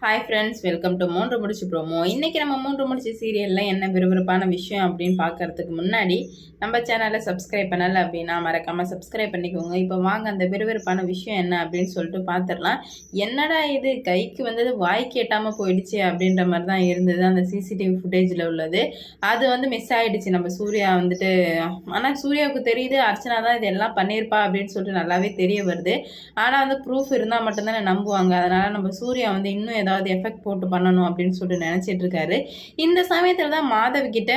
Hi friends, welcome to மூன்று முடிச்சு promo. இன்றைக்கி நம்ம மூன்று முடிச்சு சீரியலில் என்ன விறுவிறுப்பான விஷயம் அப்படின்னு பார்க்கறதுக்கு முன்னாடி நம்ம சேனலை சப்ஸ்கிரைப் பண்ணலை அப்படின்னா மறக்காமல் சப்ஸ்கிரைப் பண்ணிக்கோங்க. இப்போ வாங்க அந்த விறுவிறுப்பான விஷயம் என்ன அப்படின்னு சொல்லிட்டு பார்த்துடலாம். என்னடா இது கைக்கு வந்தது வாய்க்கு எட்டாமல் போயிடுச்சு அப்படின்ற மாதிரி தான் இருந்தது அந்த சிசிடிவி ஃபுட்டேஜில் உள்ளது. அது மிஸ் ஆகிடுச்சு. நம்ம சூர்யா ஆனால் சூர்யாவுக்கு தெரியுது அர்ச்சனா தான் இதெல்லாம் பண்ணியிருப்பா அப்படின்னு சொல்லிட்டு நல்லாவே தெரிய வருது. ஆனால் ப்ரூஃப் இருந்தால் மட்டும்தானே நம்புவாங்க. அதனால் நம்ம சூர்யா இன்னும் ஏதாவது எஃபெக்ட் போட்டு பண்ணணும் அப்படின்னு சொல்லிட்டு நினைச்சிட்டு இருக்காரு. இந்த சமயத்துல தான் மாதவி கிட்ட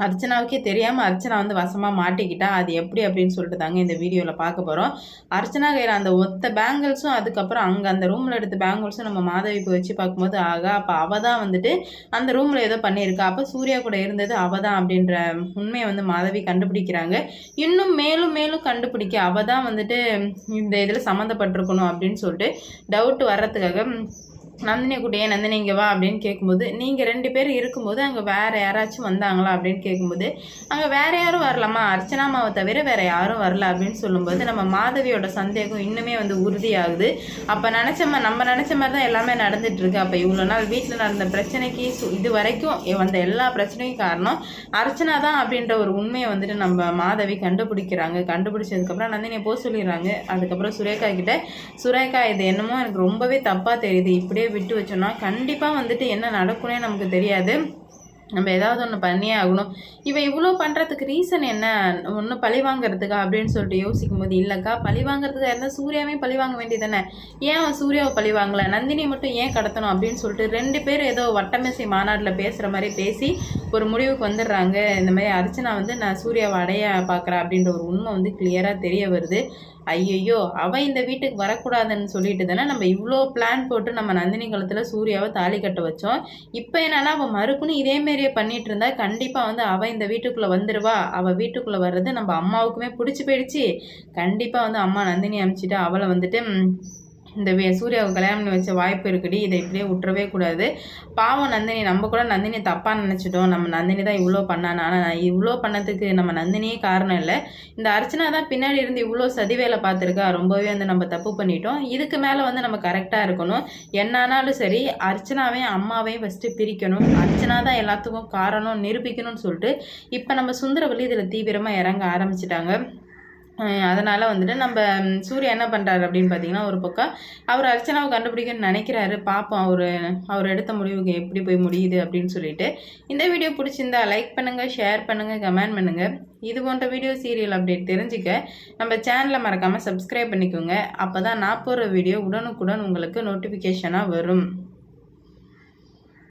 அர்ச்சனாவுக்கே தெரியாமல் அர்ச்சனா வசமாக மாட்டிக்கிட்டா. அது எப்படி அப்படின்னு சொல்லிட்டு தாங்க இந்த வீடியோவில் பார்க்க போகிறோம். அர்ச்சனா கையில் அந்த ஒத்த பேங்கிள்ஸும் அதுக்கப்புறம் அங்கே அந்த ரூமில் எடுத்த பேங்கிள்ஸும் நம்ம மாதவிக்கு வச்சு பார்க்கும்போது ஆகா, அப்போ அவள் தான் அந்த ரூமில் ஏதோ பண்ணியிருக்கா, அப்போ சூர்யா கூட இருந்தது அவள் தான் அப்படின்ற உண்மையை மாதவி கண்டுபிடிக்கிறாங்க. இன்னும் மேலும் மேலும் கண்டுபிடிக்க அவள் தான் இந்த இதில் சம்மந்தப்பட்டிருக்கணும் அப்படின்னு சொல்லிட்டு டவுட் வர்றதுக்காக நந்தினி கூட்டியே நந்தினி இங்கே வா அப்படின்னு கேட்கும்போது, நீங்கள் 2 பேர் இருக்கும்போது அங்கே வேறு யாராச்சும் வந்தாங்களா அப்படின்னு கேட்கும்போது, அங்கே வேறு யாரும் வரலாமா, அர்ச்சனாமாவை தவிர வேறு யாரும் வரல அப்படின்னு சொல்லும்போது நம்ம மாதவியோட சந்தேகம் இன்னுமே உறுதியாகுது. அப்போ நம்ம நினச்ச மாதிரி தான் எல்லாமே நடந்துட்டுருக்கு. அப்போ இவ்வளோ நாள் வீட்டில் நடந்த பிரச்சனைக்கு இது வரைக்கும் வந்த எல்லா பிரச்சனைக்கும் காரணம் அர்ச்சனா தான் அப்படின்ற ஒரு உண்மையை நம்ம மாதவி கண்டுபிடிக்கிறாங்க. கண்டுபிடிச்சதுக்கப்புறம் நந்தினியை போக சொல்லிடுறாங்க. அதுக்கப்புறம் சுரேகா கிட்ட, சுரேகா இது என்னமோ எனக்கு ரொம்பவே தப்பாக தெரியுது, இப்படியே விட்டு வச்சோன்னா கண்டிப்பாக என்ன நடக்கும்னே நமக்கு தெரியாது, நம்ம ஏதாவது ஒன்று பண்ணியே ஆகணும். இவன் இவ்வளோ பண்ணுறதுக்கு ரீசன் என்ன, ஒன்று பழி வாங்கிறதுக்கா அப்படின்னு சொல்லிட்டு யோசிக்கும் போது, இல்லைக்கா பழி வாங்குறதுக்காக இருந்தால் சூர்யாவே பழி வாங்க வேண்டியதானே, ஏன் அவன் சூர்யாவை பழி வாங்கலை, நந்தினி மட்டும் ஏன் கடத்தணும் அப்படின்னு சொல்லிட்டு 2 பேர் ஏதோ வட்டமேசை மாநாட்டில் பேசுகிற மாதிரி பேசி ஒரு முடிவுக்கு வந்துடுறாங்க. இந்த மாதிரி அர்ச்சனா நான் சூர்யாவை அடைய பார்க்குறேன் அப்படின்ற ஒரு உண்மை கிளியராக தெரிய வருது. ஐயோ, அவன் இந்த வீட்டுக்கு வரக்கூடாதுன்னு சொல்லிட்டு தானே நம்ம இவ்வளோ பிளான் போட்டு நம்ம நந்தினி காலத்தில் சூர்யாவை தாலி கட்ட வச்சோம். இப்போ என்னன்னா அவன் மறுக்கணும் இதேமாரியே பண்ணிட்டு இருந்தா கண்டிப்பாக அவன் இந்த வீட்டுக்குள்ளே வந்துடுவா. அவள் வீட்டுக்குள்ளே வர்றது நம்ம அம்மாவுக்குமே பிடிச்சி போயிடுச்சு. கண்டிப்பாக அம்மா நந்தினி அனுப்பிச்சிட்டு அவளை இந்த சூர்யாவுக்கு கல்யாணம் பண்ணி வச்ச வாய்ப்பு இருக்குடி, இதை இப்படியே விட்டுறவே கூடாது. பாவம் நந்தினி, நம்ம கூட நந்தினி தப்பாக நினச்சிட்டோம், நம்ம நந்தினி தான் இவ்வளோ பண்ணானா, ஆனால் இவ்வளோ பண்ணதுக்கு நம்ம நந்தினியே காரணம் இல்லை, இந்த அர்ச்சனா தான் பின்னாடி இருந்து இவ்வளோ சதி வேலை பார்த்துருக்கா, ரொம்பவே நம்ம தப்பு பண்ணிட்டோம். இதுக்கு மேலே நம்ம கரெக்டாக இருக்கணும். என்னானாலும் சரி அர்ச்சனாவையும் அம்மாவையும் ஃபஸ்ட்டு பிரிக்கணும், அர்ச்சனா தான் எல்லாத்துக்கும் காரணம் நிரூபிக்கணும்னு சொல்லிட்டு இப்போ நம்ம சுந்தரவல்லி இதில் தீவிரமாக இறங்க ஆரம்பிச்சிட்டாங்க. அதனால் நம்ம சூர்யா என்ன பண்ணுறாரு அப்படின்னு பார்த்தீங்கன்னா, ஒரு பக்கம் அவர் அர்ச்சனாவை கண்டுபிடிக்கணும்னு நினைக்கிறாரு. பார்ப்போம் அவர் எடுத்த முடிவுக்கு எப்படி போய் முடியுது அப்படின்னு சொல்லிட்டு. இந்த வீடியோ பிடிச்சிருந்தா லைக் பண்ணுங்கள், ஷேர் பண்ணுங்கள், கமெண்ட் பண்ணுங்கள். இது போன்ற வீடியோ சீரியல் அப்டேட் தெரிஞ்சுக்க நம்ம சேனலை மறக்காமல் சப்ஸ்கிரைப் பண்ணிக்கோங்க. அப்போ தான் நான் போடுற வீடியோ உடனுக்குடன் உங்களுக்கு நோட்டிஃபிகேஷனாக வரும்.